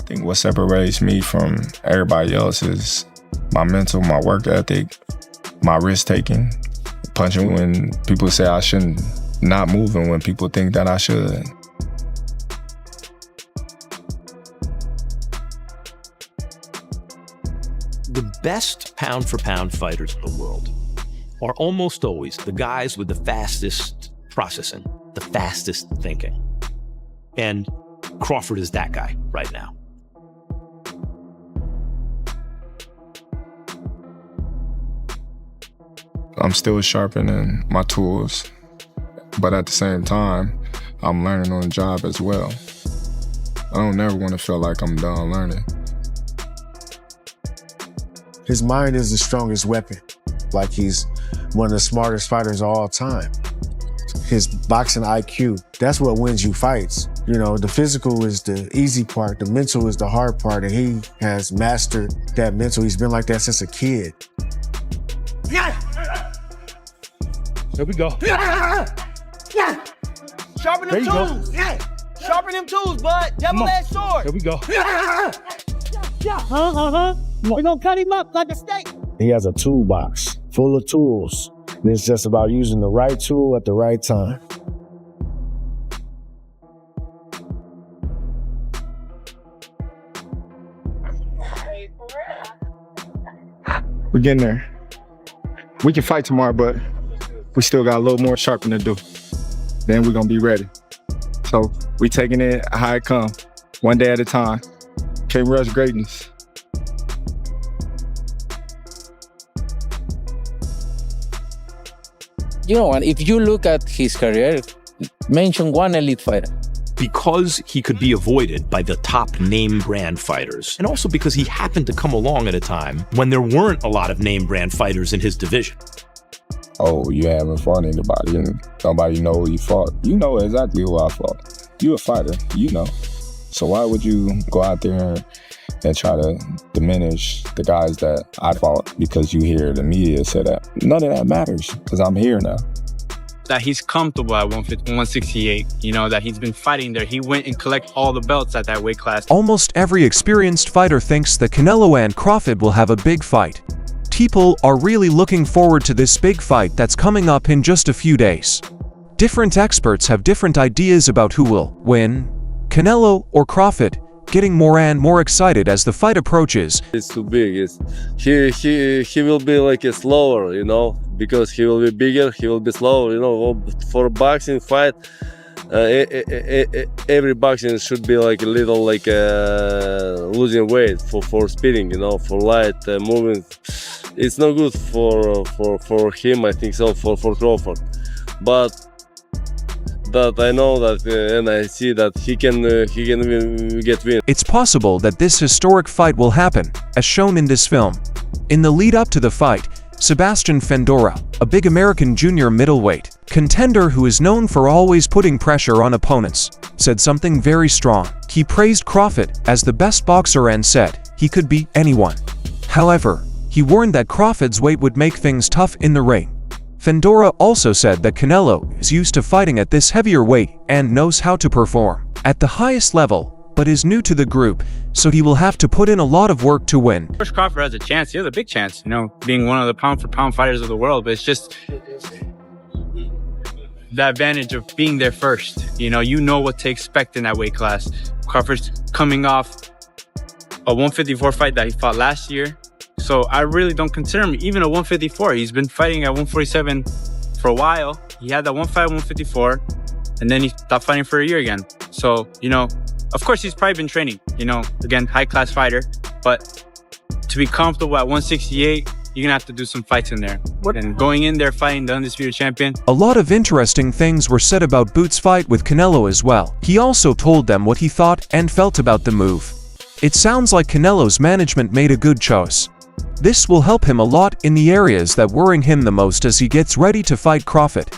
think what separates me from everybody else is my mental, my work ethic, my risk taking, punching when people say I shouldn't, not moving when people think that I should. The best pound-for-pound fighters in the world are almost always the guys with the fastest processing, the fastest thinking. And Crawford is that guy right now. I'm still sharpening my tools, but at the same time, I'm learning on the job as well. I don't never want to feel like I'm done learning. His mind is the strongest weapon. Like he's one of the smartest fighters of all time. His boxing IQ, that's what wins you fights. You know, the physical is the easy part, the mental is the hard part, and he has mastered that mental. He's been like that since a kid. There we go. Sharpen them tools. Sharpen them tools, bud. Double-edged sword. There we go. We're gonna cut him up like a steak. He has a toolbox full of tools. And it's just about using the right tool at the right time. We're getting there. We can fight tomorrow, but we still got a little more sharpening to do. Then we're gonna be ready. So we taking it how it come, one day at a time. Can't rush greatness. You know, and if you look at his career, mention one elite fighter. Because he could be avoided by the top name brand fighters, and also because he happened to come along at a time when there weren't a lot of name brand fighters in his division. Oh, you haven't fought anybody and nobody know who you fought. You know exactly who I fought. You a fighter, you know. So why would you go out there and try to diminish the guys that I fought because you hear the media say that? None of that matters because I'm here now. That he's comfortable at 150, 168, you know, that he's been fighting there. He went and collected all the belts at that weight class. Almost every experienced fighter thinks that Canelo and Crawford will have a big fight. People are really looking forward to this big fight that's coming up in just a few days. Different experts have different ideas about who will win, Canelo or Crawford, getting more and more excited as the fight approaches. It's too big. He will be like a slower, you know, because he will be bigger, he will be slower, you know. For a boxing fight, every boxing should be like a little like losing weight for speeding, you know, for light moving. It's not good for him, I think so, for Crawford. But that I know that and I see that he can get win. It's possible that this historic fight will happen, as shown in this film. In the lead up to the fight, Sebastian Fundora, a big American junior middleweight contender who is known for always putting pressure on opponents, said something very strong. He praised Crawford as the best boxer and said he could beat anyone. However, he warned that Crawford's weight would make things tough in the ring. Fundora also said that Canelo is used to fighting at this heavier weight and knows how to perform at the highest level, but is new to the group, so he will have to put in a lot of work to win. Of course, Crawford has a chance. He has a big chance, you know, being one of the pound-for-pound fighters of the world, but it's just the advantage of being there first. You know what to expect in that weight class. Crawford's coming off a 154 fight that he fought last year. So I really don't consider him even a 154. He's been fighting at 147 for a while. He had that one fight at 154, and then he stopped fighting for a year again. So, you know, of course he's probably been training, you know, again, high-class fighter. But to be comfortable at 168, you're gonna have to do some fights in there. And going in there fighting the undisputed champion. A lot of interesting things were said about Boots' fight with Canelo as well. He also told them what he thought and felt about the move. It sounds like Canelo's management made a good choice. This will help him a lot in the areas that worrying him the most as he gets ready to fight Crawford.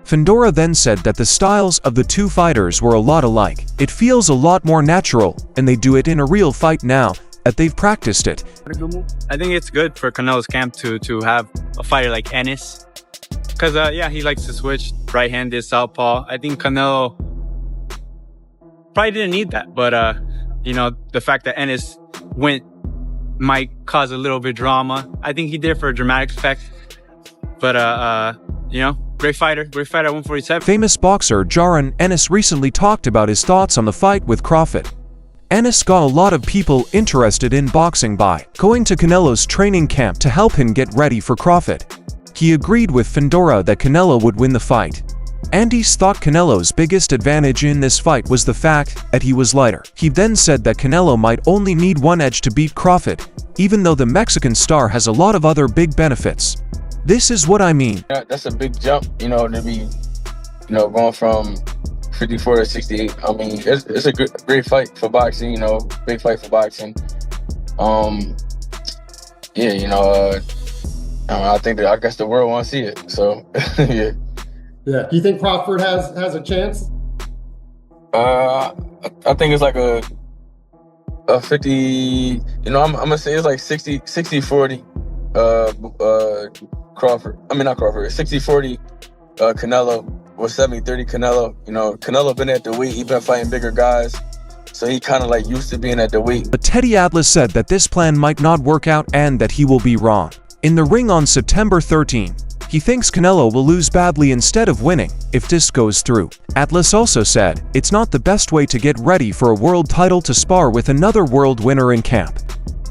Fundora then said that the styles of the two fighters were a lot alike. It feels a lot more natural, and they do it in a real fight now that they've practiced it. I think it's good for Canelo's camp to have a fighter like Ennis. Because, yeah, he likes to switch right-handed, southpaw. I think Canelo probably didn't need that, but You know, the fact that Ennis went might cause a little bit of drama. I think he did for a dramatic effect. But, you know, great fighter at 147. Famous boxer Jaron Ennis recently talked about his thoughts on the fight with Crawford. Ennis got a lot of people interested in boxing by going to Canelo's training camp to help him get ready for Crawford. He agreed with Fendora that Canelo would win the fight. Andes thought Canelo's biggest advantage in this fight was the fact that he was lighter. He then said that Canelo might only need one edge to beat Crawford, even though the Mexican star has a lot of other big benefits. This is what I mean. That's a big jump, you know, to be, going from 54 to 68. I mean, it's a great fight for boxing, big fight for boxing. I guess the world wants to see it. So, yeah. Yeah. Do you think Crawford has a chance? I think it's like a 50. I'm gonna say it's like 60-40. Crawford. I mean, not Crawford. 60-40. Canelo or 70-30. Canelo. Canelo been at the weight. He been fighting bigger guys, so he kind of like used to being at the weight. But Teddy Atlas said that this plan might not work out and that he will be wrong. In the ring on September 13, he thinks Canelo will lose badly instead of winning if this goes through. Atlas also said it's not the best way to get ready for a world title to spar with another world winner in camp.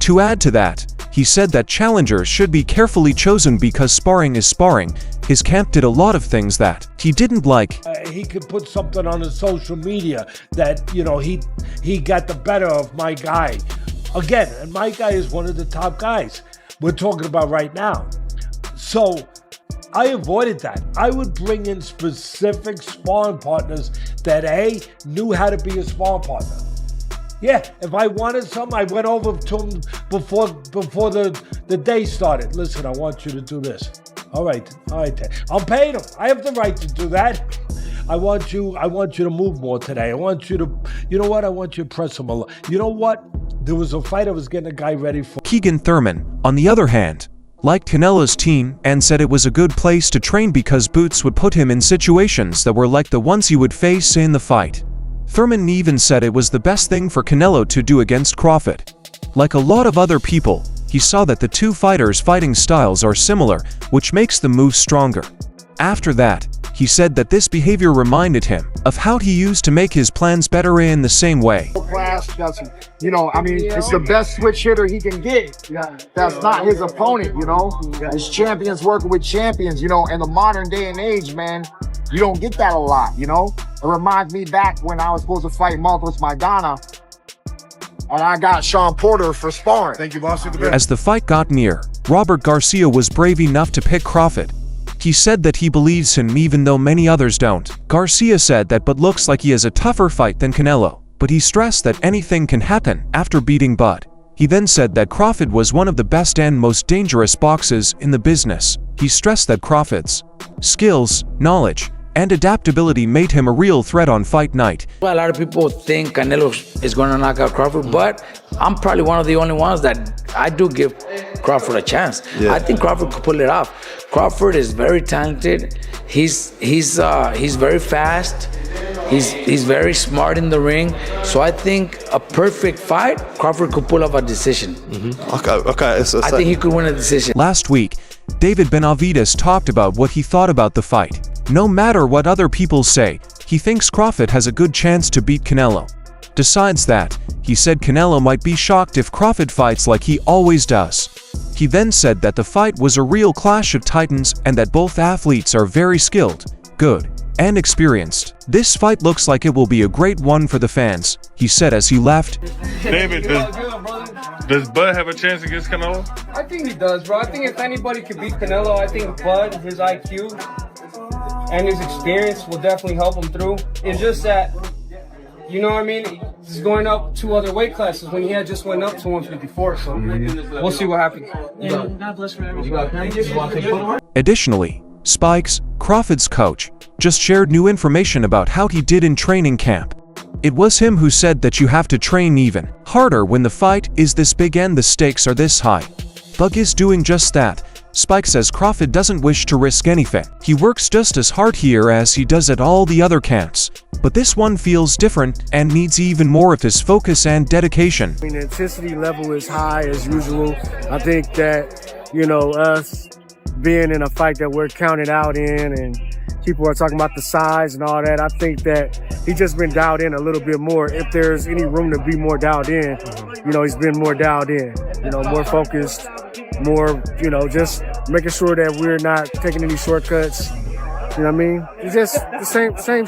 To add to that, he said that challengers should be carefully chosen because sparring is sparring. His camp did a lot of things that he didn't like. He could put something on his social media that, he got the better of my guy. Again, and my guy is one of the top guys we're talking about right now. So I avoided that. I would bring in specific sparring partners that knew how to be a sparring partner. Yeah, if I wanted something, I went over to him before the day started. Listen, I want you to do this. All right, I'm paying him. I have the right to do that. I want you to move more today. I want you to, I want you to press him a lot. You know what? There was a fight I was getting a guy ready for. Keegan Thurman, on the other hand, liked Canelo's team and said it was a good place to train because Boots would put him in situations that were like the ones he would face in the fight. Thurman even said it was the best thing for Canelo to do against Crawford. Like a lot of other people, he saw that the two fighters' fighting styles are similar, which makes them move stronger. After that, he said that this behavior reminded him of how he used to make his plans better in the same way. It's the best switch hitter he can get. That's not his opponent, His champions working with champions, in the modern day and age, man. You don't get that a lot, It reminds me back when I was supposed to fight Marcos Maidana, and I got Sean Porter for sparring. Thank you, boss. As the fight got near, Robert Garcia was brave enough to pick Crawford. He said that he believes him even though many others don't. Garcia said that but looks like he has a tougher fight than Canelo, but he stressed that anything can happen after beating Bud. He then said that Crawford was one of the best and most dangerous boxers in the business. He stressed that Crawford's skills, knowledge, and adaptability made him a real threat on fight night. Well, a lot of people think Canelo is going to knock out Crawford, but I'm probably one of the only ones that I do give Crawford a chance. Yeah. I think Crawford could pull it off. Crawford is very talented. He's very fast. He's very smart in the ring. So I think a perfect fight, Crawford could pull off a decision. Okay. I think he could win a decision. Last week, David Benavides talked about what he thought about the fight. No matter what other people say, he thinks Crawford has a good chance to beat Canelo. Besides that, he said Canelo might be shocked if Crawford fights like he always does. He then said that the fight was a real clash of titans and that both athletes are very skilled, good, and experienced. This fight looks like it will be a great one for the fans, he said as he left. David, does Bud have a chance against Canelo? I think he does, bro. I think if anybody could beat Canelo, I think Bud, his IQ and his experience will definitely help him through. It's just that, he's going up 2 other weight classes when he had just went up to 154, so we'll see what happens. Additionally, Spikes, Crawford's coach, just shared new information about how he did in training camp. It was him who said that you have to train even harder when the fight is this big and the stakes are this high. Bug is doing just that, Spike says Crawford doesn't wish to risk anything. He works just as hard here as he does at all the other camps. But this one feels different and needs even more of his focus and dedication. I mean, the intensity level is high as usual. I think that, you know, us being in a fight that we're counted out in and people are talking about the size and all that, I think that he's just been dialed in a little bit more. If there's any room to be more dialed in, you know, he's been more dialed in, you know, more focused, more, you know, just making sure that we're not taking any shortcuts. You know what I mean? It's just the same.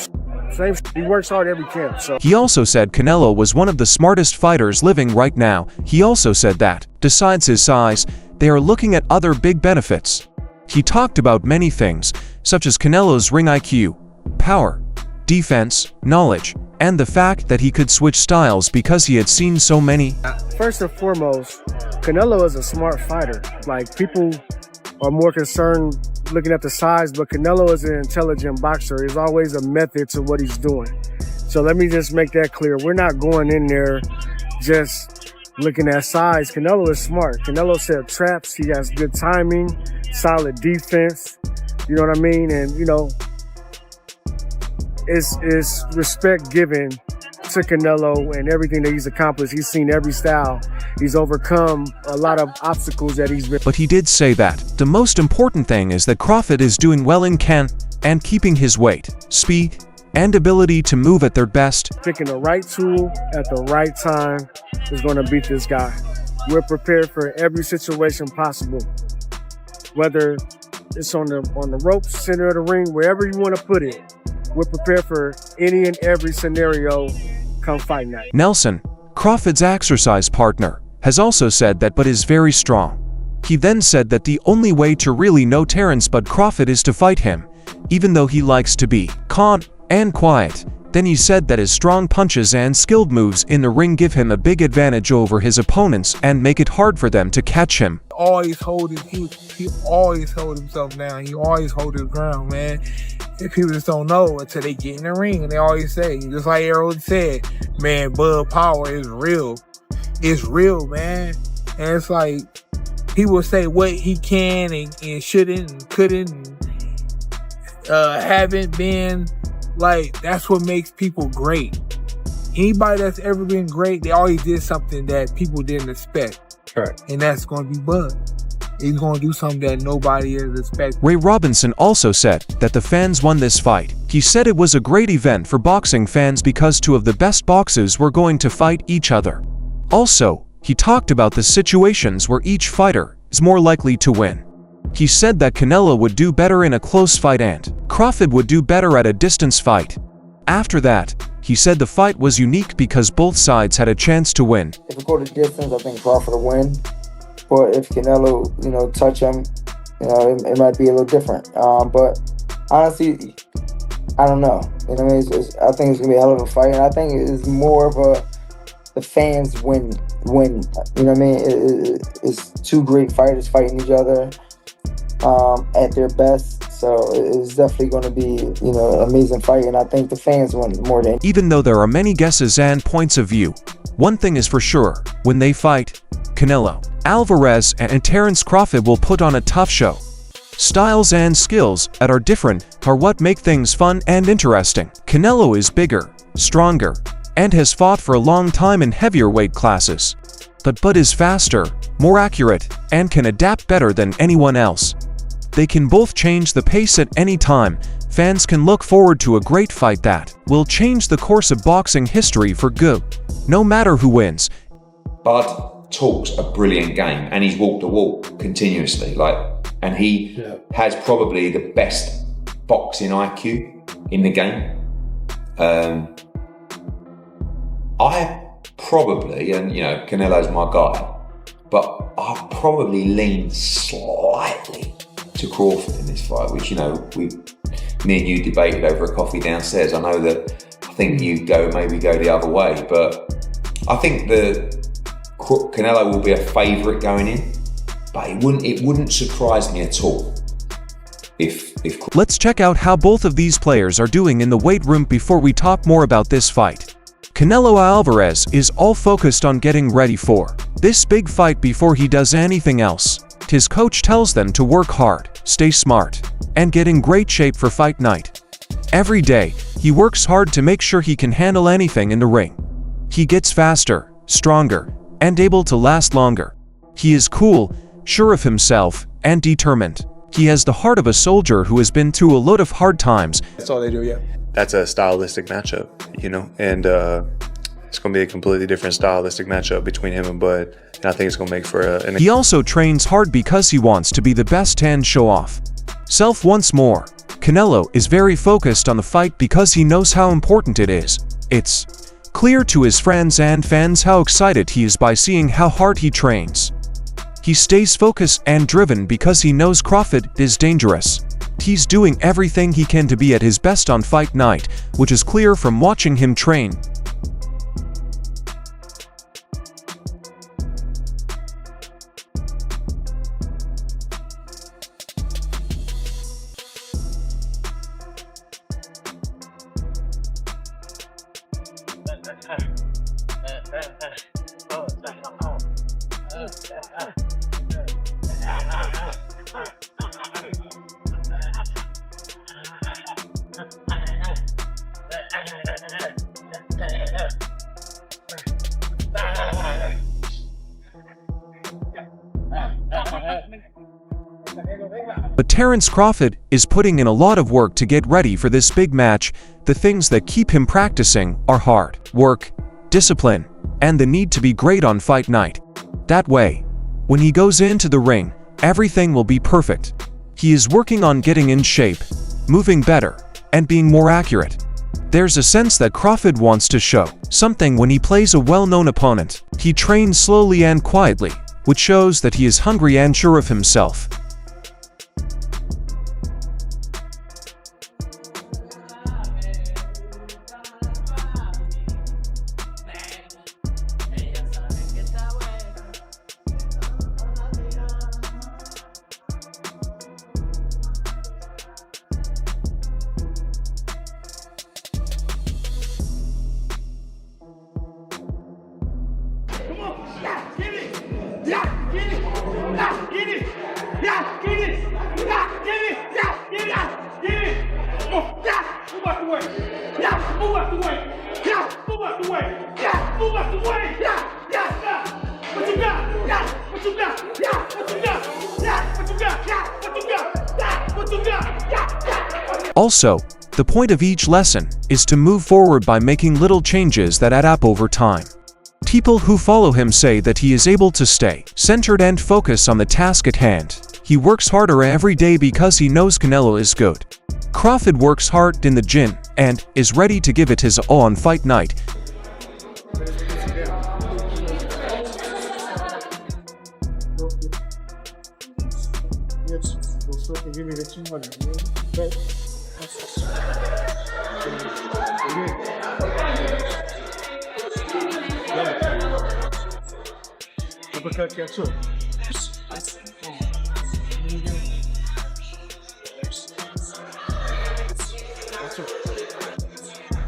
He works hard every camp. So. He also said Canelo was one of the smartest fighters living right now. He also said that, besides his size, they are looking at other big benefits. He talked about many things, such as Canelo's ring IQ, power, defense, knowledge, and the fact that he could switch styles because he had seen so many. First and foremost, Canelo is a smart fighter. Like, people are more concerned looking at the size, but Canelo is an intelligent boxer. There's always a method to what he's doing. So let me just make that clear. We're not going in there just looking at size. Canelo is smart. Canelo set traps. He has good timing, solid defense. You know what I mean? And, you know, it's respect given to Canelo and everything that he's accomplished. He's seen every style. He's overcome a lot of obstacles that he's been. But he did say that the most important thing is that Crawford is doing well in camp and keeping his weight, speed, and ability to move at their best. Picking the right tool at the right time is going to beat this guy. We're prepared for every situation possible, whether it's on the ropes, center of the ring, wherever you want to put it. We're prepared for any and every scenario come fight night. Nelson, Crawford's exercise partner, has also said that Bud is very strong. He then said that the only way to really know Terence Bud Crawford is to fight him, even though he likes to be calm and quiet. Then he said that his strong punches and skilled moves in the ring give him a big advantage over his opponents and make it hard for them to catch him. He always hold himself down. He always hold his ground, man. And people just don't know until they get in the ring. And they always say, just like Errol said, man, Bud power is real. It's real, man. And it's like, people say what he can and shouldn't and couldn't and haven't been. Like, that's what makes people great. Anybody that's ever been great, they always did something that people didn't expect. Correct. And that's going to be Bud. He's going to do something that nobody is expecting. Ray Robinson also said that the fans won this fight. He said it was a great event for boxing fans because two of the best boxers were going to fight each other. Also, he talked about the situations where each fighter is more likely to win. He said that Canelo would do better in a close fight and Crawford would do better at a distance fight. After that, he said the fight was unique because both sides had a chance to win. If we go to distance, I think Crawford will win. But if Canelo, you know, touch him, you know, it might be a little different. But honestly, I don't know. You know, I think it's gonna be a hell of a fight, and I think it's more of the fans win. You know what I mean? It's two great fighters fighting each other at their best. So it's definitely going to be, you know, an amazing fight, and I think the fans win more than. Even though there are many guesses and points of view, one thing is for sure: when they fight, Canelo, Alvarez, and Terence Crawford will put on a tough show. Styles and skills that are different are what make things fun and interesting. Canelo is bigger, stronger, and has fought for a long time in heavier weight classes. But Bud is faster, more accurate, and can adapt better than anyone else. They can both change the pace at any time. Fans can look forward to a great fight that will change the course of boxing history for good, no matter who wins. Bud talks a brilliant game, and he's walked the walk continuously. And he has probably the best boxing IQ in the game. I probably, and you know, Canelo's my guy, but I probably lean slightly to Crawford in this fight, which, you know, me and you debated over a coffee downstairs. I know that I think you maybe go the other way, but I think Canelo will be a favourite going in, but it wouldn't surprise me at all if. Let's check out how both of these players are doing in the weight room before we talk more about this fight. Canelo Alvarez is all focused on getting ready for this big fight before he does anything else. His coach tells them to work hard, stay smart, and get in great shape for fight night. Every day, he works hard to make sure he can handle anything in the ring. He gets faster, stronger, and able to last longer. He is cool, sure of himself, and determined. He has the heart of a soldier who has been through a lot of hard times. That's all they do, yeah. That's a stylistic matchup, you know, and it's going to be a completely different stylistic matchup between him and Bud, and I think it's going to make for an... He also trains hard because he wants to be the best and show off self once more. Canelo is very focused on the fight because he knows how important it is. It's clear to his friends and fans how excited he is by seeing how hard he trains. He stays focused and driven because he knows Crawford is dangerous. He's doing everything he can to be at his best on fight night, which is clear from watching him train. But Terence Crawford is putting in a lot of work to get ready for this big match. The things that keep him practicing are hard work, discipline, and the need to be great on fight night. That way, when he goes into the ring, everything will be perfect. He is working on getting in shape, moving better, and being more accurate. There's a sense that Crawford wants to show something when he plays a well-known opponent. He trains slowly and quietly, which shows that he is hungry and sure of himself. Also, the point of each lesson is to move forward by making little changes that add up over time. People who follow him say that he is able to stay centered and focus on the task at hand. He works harder every day because he knows Canelo is good. Crawford works hard in the gym and is ready to give it his all on fight night.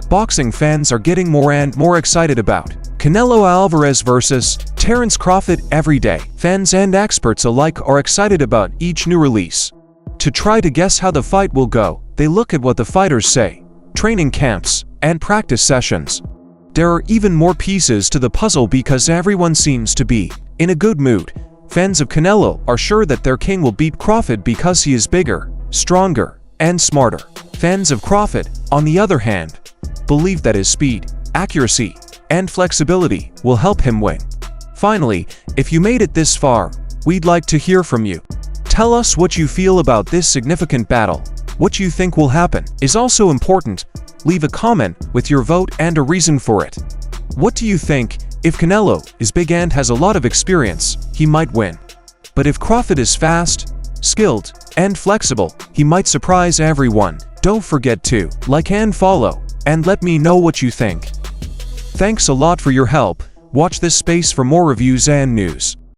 Boxing fans are getting more and more excited about Canelo Alvarez versus Terence Crawford every day. Fans and experts alike are excited about each new release. To try to guess how the fight will go, they look at what the fighters say, training camps, and practice sessions. There are even more pieces to the puzzle because everyone seems to be in a good mood. Fans of Canelo are sure that their king will beat Crawford because he is bigger, stronger, and smarter. Fans of Crawford, on the other hand, believe that his speed, accuracy, and flexibility will help him win. Finally, if you made it this far, we'd like to hear from you. Tell us what you feel about this significant battle. What you think will happen is also important. Leave a comment with your vote and a reason for it. What do you think? If Canelo is big and has a lot of experience, he might win. But if Crawford is fast, skilled, and flexible, he might surprise everyone. Don't forget to like and follow, and let me know what you think. Thanks a lot for your help. Watch this space for more reviews and news.